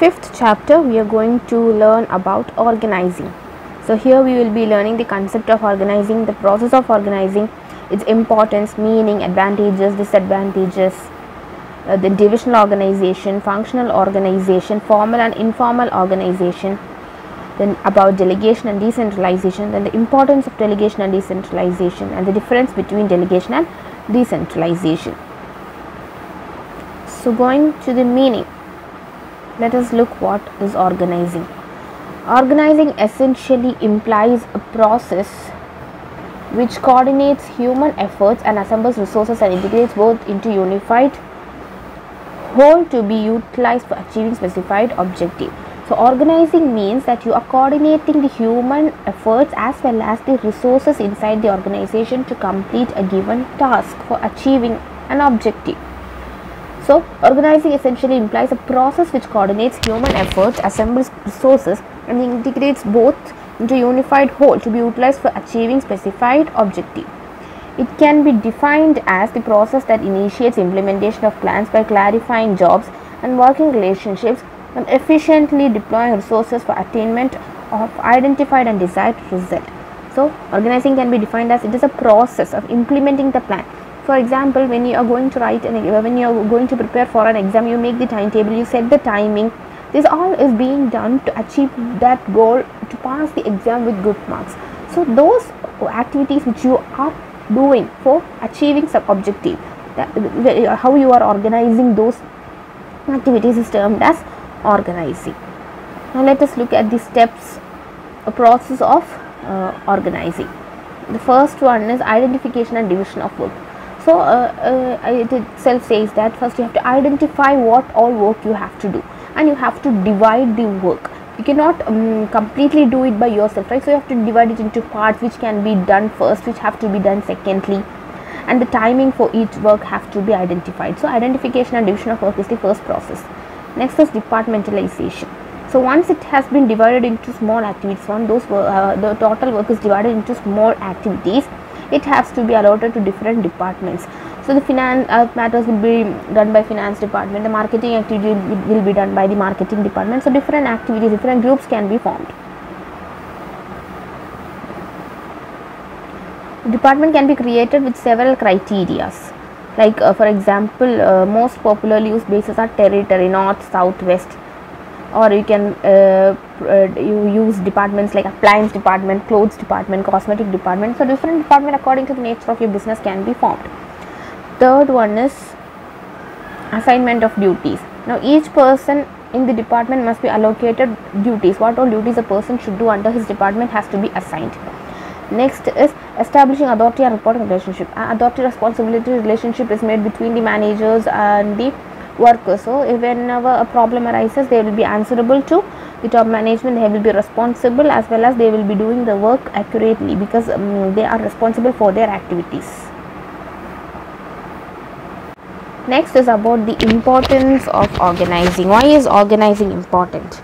fifth chapter, we are going to learn about organizing. So here we will be learning the concept of organizing, the process of organizing, its importance, meaning, advantages, disadvantages, the divisional organization, functional organization, formal and informal organization, then about delegation and decentralization, then the importance of delegation and decentralization, and the difference between delegation and decentralization. So going to the meaning, let us look what is organizing. Organizing essentially implies a process which coordinates human efforts and assembles resources and integrates both into unified whole to be utilized for achieving specified objective. So organizing means that you are coordinating the human efforts as well as the resources inside the organization to complete a given task for achieving an objective. So organizing essentially implies a process which coordinates human efforts, assembles resources and integrates both into a unified whole to be utilized for achieving specified objective. It can be defined as the process that initiates implementation of plans by clarifying jobs and working relationships and efficiently deploying resources for attainment of identified and desired result. So organizing can be defined as it is a process of implementing the plan. For example, when you are going to when you are going to prepare for an exam, you make the timetable, you set the timing. This all is being done to achieve that goal, to pass the exam with good marks. So those activities which you are doing for achieving some objective, how you are organizing those activities is termed as organizing. Now let us look at the steps, a process of organizing. The first one is identification and division of work. So it itself says that first you have to identify what all work you have to do, and you have to divide the work. You cannot completely do it by yourself, right? So you have to divide it into parts which can be done first, which have to be done secondly, and the timing for each work have to be identified. So identification and division of work is the first process. Next is departmentalization. So once it has been divided into small activities, the total work is divided into small activities, it has to be allotted to different departments. So the finance matters will be done by finance department, the marketing activity will be done by the marketing department. So different activities, different groups can be formed. The department can be created with several criteria, like for example, most popularly used bases are territory, north, south, west, or you can you use departments like appliance department, clothes department, cosmetic department. So different department according to the nature of your business can be formed. Third one is assignment of duties. Now each person in the department must be allocated duties. What all duties a person should do under his department has to be assigned. Next is establishing authority and reporting relationship. Authority responsibility relationship is made between the managers and the workers. So whenever a problem arises, they will be answerable to the top management. They will be responsible as well as they will be doing the work accurately because they are responsible for their activities. Next is about the importance of organizing. Why is organizing important?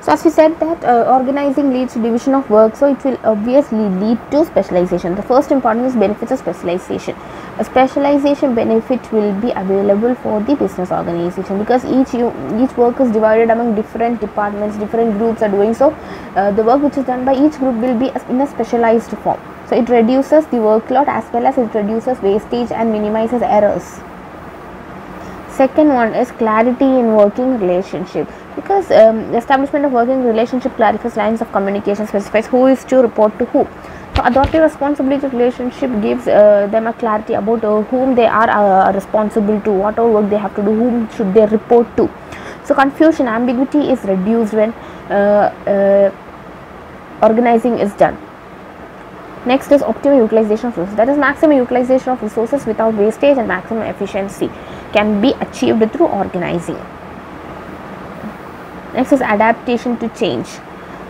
So as we said that organizing leads to division of work, so it will obviously lead to specialization. The first important is benefits of specialization. A specialization benefit will be available for the business organization because each work is divided among different departments, different groups are doing. So the work which is done by each group will be in a specialized form. So it reduces the workload as well as it reduces wastage and minimizes errors. Second one is clarity in working relationship, because establishment of working relationship clarifies lines of communication, specifies who is to report to who. So authority responsibility relationship gives them a clarity about whom they are responsible to, what all work they have to do, whom should they report to. So confusion, ambiguity is reduced when organizing is done. Next is optimal utilization of resources, that is maximum utilization of resources without wastage and maximum efficiency can be achieved through organizing. Next is adaptation to change.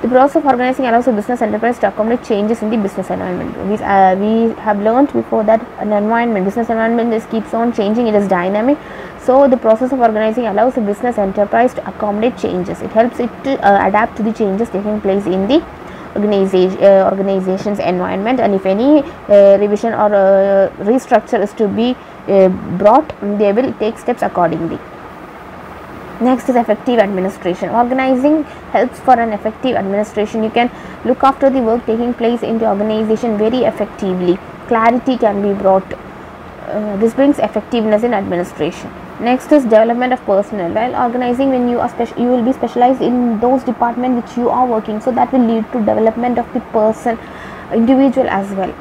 The process of organizing allows a business enterprise to accommodate changes in the business environment. We have learned before that an environment, business environment keeps on changing, it is dynamic. So the process of organizing allows a business enterprise to accommodate changes. It helps it to adapt to the changes taking place in the organization's environment, and if any revision or restructure is to be brought, they will take steps accordingly. Next is effective administration. Organizing helps for an effective administration. You can look after the work taking place in the organization very effectively. Clarity can be brought. This brings effectiveness in administration. Next is development of personnel. While organizing, when you are you will be specialized in those departments which you are working, so that will lead to development of the individual as well.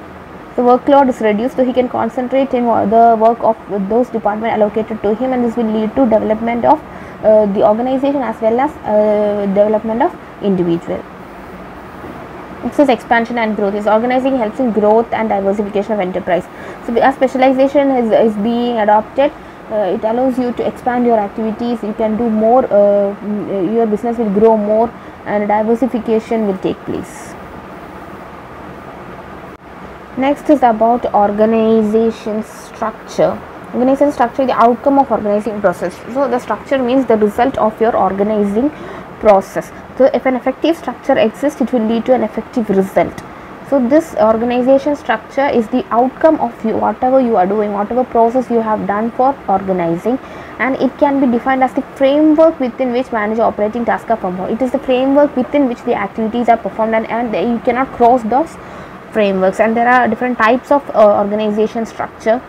The workload is reduced, so he can concentrate in the work of those departments allocated to him, and this will lead to development of the organization as well as development of individual. Next is expansion and growth. Is organizing helps in growth and diversification of enterprise. So as specialization is being adopted, it allows you to expand your activities. You can do more, your business will grow more, and diversification will take place. Next is about organization structure. Organization structure is the outcome of organizing process. So the structure means the result of your organizing process. So if an effective structure exists, it will lead to an effective result. So this organization structure is the outcome of whatever you are doing, whatever process you have done for organizing, and it can be defined as the framework within which manage operating tasks are performed. It is the framework within which the activities are performed, and you cannot cross those frameworks. And there are different types of organization structure.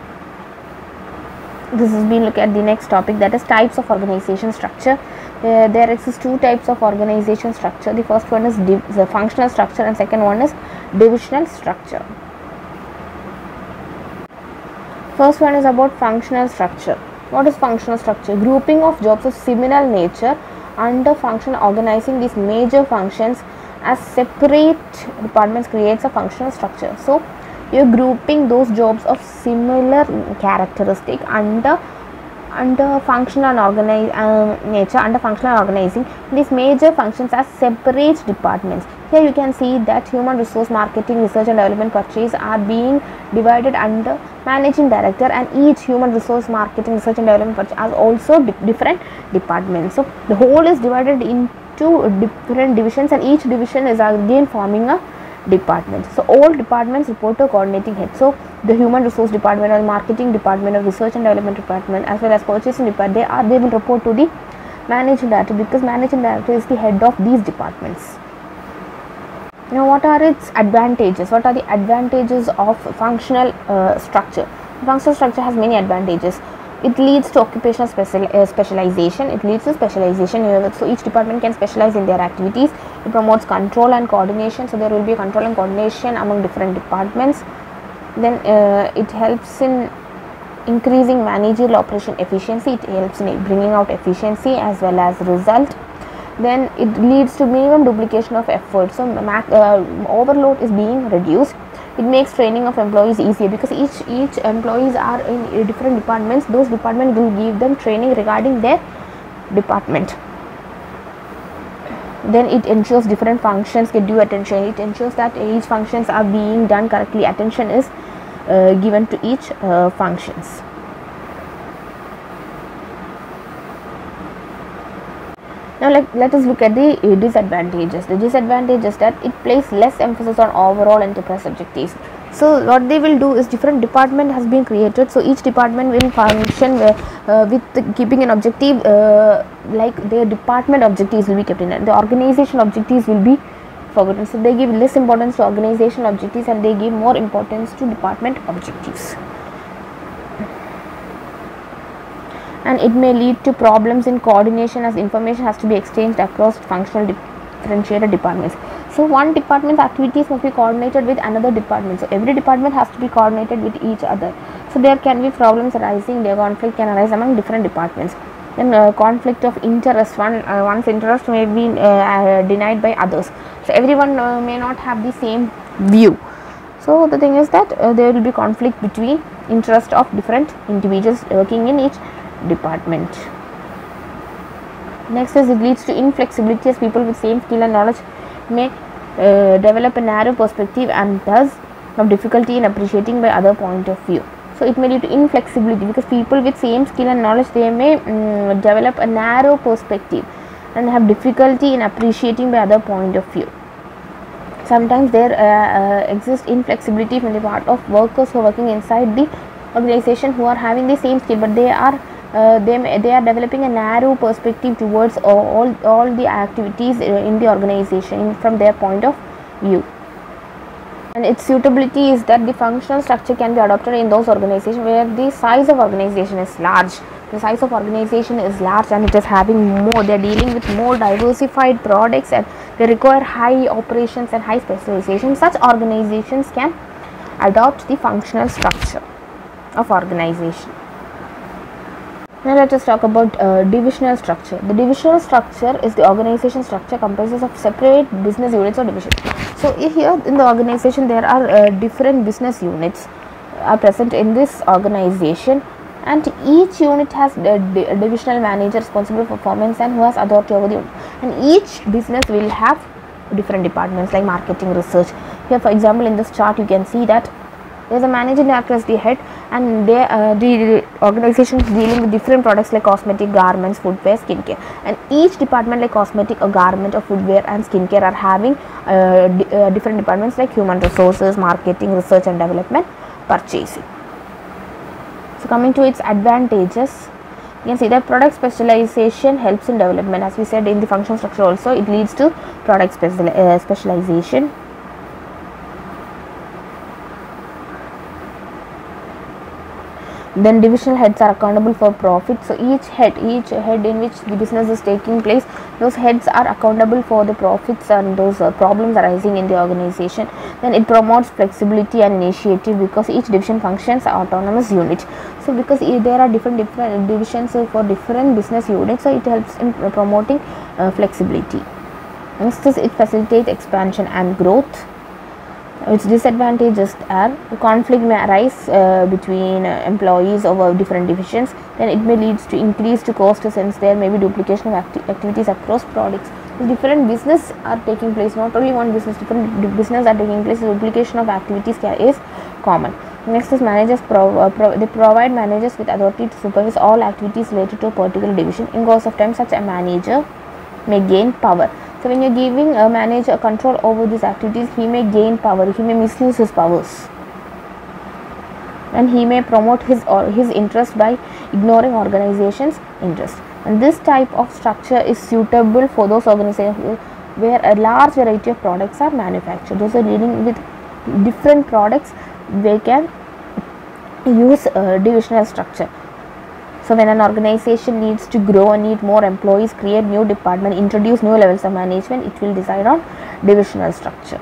This has been looked at the next topic, that is types of organization structure. There exist two types of organization structure. The first one is the functional structure, and second one is divisional structure. First one is about functional structure. What is functional structure? Grouping of jobs of similar nature under function. Organizing these major functions as separate departments creates a functional structure. So you're grouping those jobs of similar characteristic under functional nature, under functional organizing these major functions as separate departments. Here you can see that human resource, marketing, research and development, purchase are being divided under managing director, and each human resource, marketing, research and development, purchase are also different departments. So the whole is divided into different divisions, and each division is again forming a department. So all departments report to coordinating head. So the human resource department, or marketing department, or research and development department, as well as purchasing department, they will report to the managing director, because managing director is the head of these departments. Now what are its advantages? What are the advantages of functional structure? Functional structure has many advantages. It leads to occupational specialization. It leads to specialization. So each department can specialize in their activities. It promotes control and coordination. So there will be control and coordination among different departments. Then it helps in increasing managerial operation efficiency. It helps in bringing out efficiency as well as result. Then it leads to minimum duplication of effort. So overload is being reduced. It makes training of employees easier, because each employees are in different departments. Those departments will give them training regarding their department. Then it ensures different functions get due attention. It ensures that each functions are being done correctly. Attention is given to each functions. Now let us look at the disadvantages. The disadvantage is that it places less emphasis on overall enterprise objectives. So what they will do is, different department has been created, so each department will function with keeping an objective, like their department objectives will be kept in, and the organization objectives will be forgotten. So they give less importance to organization objectives, and they give more importance to department objectives. And it may lead to problems in coordination, as information has to be exchanged across functional differentiated departments. So one department's activities must be coordinated with another department. So every department has to be coordinated with each other. So there can be problems arising. Their conflict can arise among different departments. Then conflict of interest. One's interest may be denied by others. So everyone may not have the same view. So the thing is that there will be conflict between interest of different individuals working in each department. Next is, it leads to inflexibility, as people with same skill and knowledge may develop a narrow perspective and thus have difficulty in appreciating by other point of view. So it may lead to inflexibility, because people with same skill and knowledge, they may develop a narrow perspective and have difficulty in appreciating by other point of view. Sometimes there exists inflexibility from the part of workers who are working inside the organization, who are having the same skill, but they are they are developing a narrow perspective towards all the activities in the organization from their point of view. And its suitability is that the functional structure can be adopted in those organizations where the size of organization is large. The size of organization is large and it is having more, they are dealing with more diversified products and they require high operations and high specialization. Such organizations can adopt the functional structure of organization. Now let us talk about divisional structure. The divisional structure is the organization structure comprises of separate business units or divisions. So here in the organization there are different business units are present in this organization, and each unit has a divisional manager responsible for performance and who has authority over the unit. And each business will have different departments like marketing, research. Here for example in this chart you can see that there is a manager who acts as the head, and the organization is dealing with different products like cosmetic, garments, footwear, skincare. And each department like cosmetic, or garment, or footwear and skincare are having different departments like human resources, marketing, research and development, purchasing. So coming to its advantages, you can see that product specialization helps in development. As we said in the functional structure also, it leads to product specialization. Then divisional heads are accountable for profit. So each head in which the business is taking place, those heads are accountable for the profits and those problems arising in the organization. Then it promotes flexibility and initiative because each division functions as autonomous unit. So because there are different divisions for different business units, so it helps in promoting flexibility. Next is it facilitates expansion and growth. Its disadvantages are conflict may arise between employees over different divisions. Then it may lead to increased cost since there may be duplication of activities across products. Different business are taking place, not only one business, different business are taking place. Duplication of activities is common. Next is managers they provide managers with authority to supervise all activities related to a particular division. In course of time, such a manager may gain power. So when you are giving a manager control over these activities, he may gain power, he may misuse his powers, and he may promote his interest by ignoring organization's interest. And this type of structure is suitable for those organizations where a large variety of products are manufactured. Those are dealing with different products, they can use divisional structure. So when an organization needs to grow and need more employees, create new department, introduce new levels of management, it will decide on divisional structure.